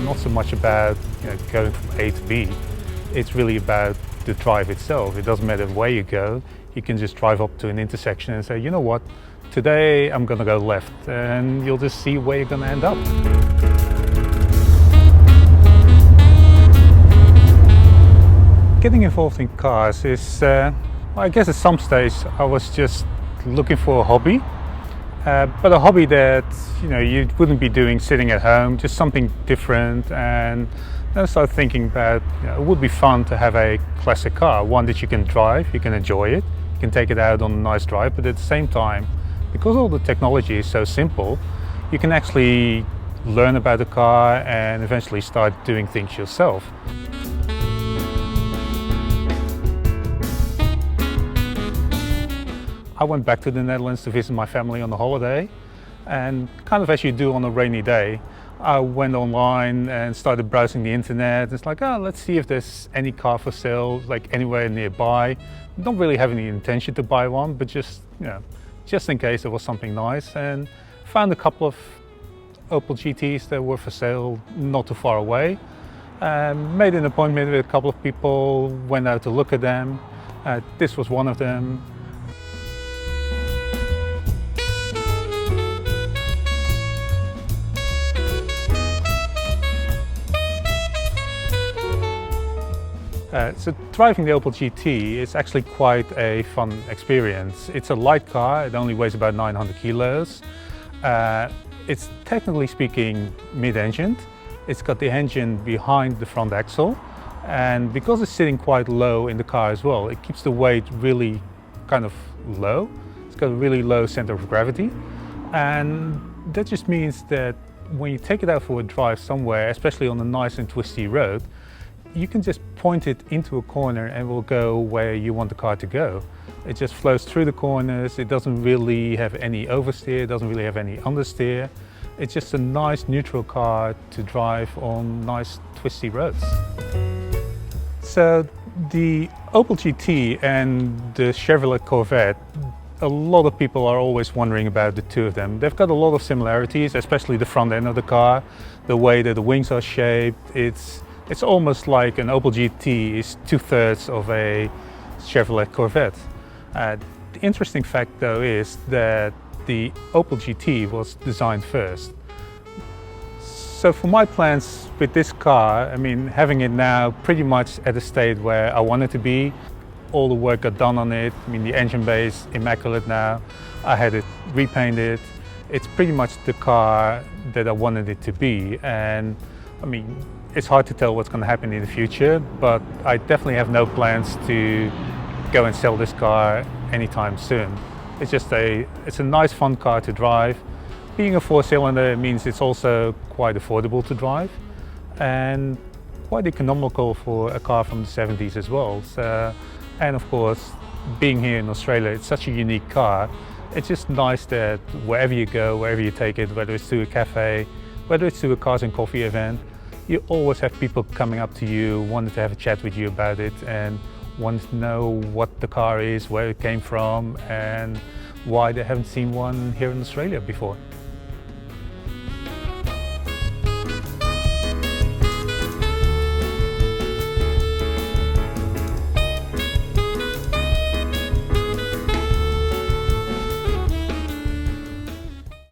not so much about going from A to B. It's really about the drive itself. It doesn't matter where you go. You can just drive up to an intersection and say, you know what, today I'm going to go left, and you'll just see where you're going to end up. Getting involved in cars is, well, I guess at some stage I was just looking for a hobby, but a hobby that you wouldn't be doing sitting at home, just something different. And then I started thinking about it would be fun to have a classic car, one that you can drive, you can enjoy it, you can take it out on a nice drive, but at the same time, because all the technology is so simple, you can actually learn about the car and eventually start doing things yourself. I went back to the Netherlands to visit my family on a holiday, and kind of as you do on a rainy day, I went online and started browsing the internet. It's like, oh, let's see if there's any car for sale, like anywhere nearby. Don't really have any intention to buy one, but just in case there was something nice, and found a couple of Opel GTs that were for sale not too far away. Made an appointment with a couple of people, went out to look at them. This was one of them. So driving the Opel GT is actually quite a fun experience. It's a light car, it only weighs about 900 kilos. It's technically speaking mid-engined. It's got the engine behind the front axle, and because it's sitting quite low in the car as well, it keeps the weight really kind of low. It's got a really low center of gravity, and that just means that when you take it out for a drive somewhere, especially on a nice and twisty road, you can just point it into a corner and it will go where you want the car to go. It just flows through the corners. It doesn't really have any oversteer, it doesn't really have any understeer. It's just a nice neutral car to drive on nice twisty roads. So the Opel GT and the Chevrolet Corvette, a lot of people are always wondering about the two of them. They've got a lot of similarities, especially the front end of the car, the way that the wings are shaped. It's almost like an Opel GT is 2/3 of a Chevrolet Corvette. The interesting fact though is that the Opel GT was designed first. So for my plans with this car, I mean, having it now pretty much at a state where I want it to be, all the work got done on it. I mean, the engine bay is immaculate now. I had it repainted. It's pretty much the car that I wanted it to be. And I mean, it's hard to tell what's going to happen in the future, but I definitely have no plans to go and sell this car anytime soon. It's a nice fun car to drive. Being a 4-cylinder means it's also quite affordable to drive and quite economical for a car from the 70s as well. So, and of course, being here in Australia, it's such a unique car. It's just nice that wherever you go, wherever you take it, whether it's to a cafe, whether it's to a cars and coffee event, you always have people coming up to you, wanting to have a chat with you about it and want to know what the car is, where it came from and why they haven't seen one here in Australia before.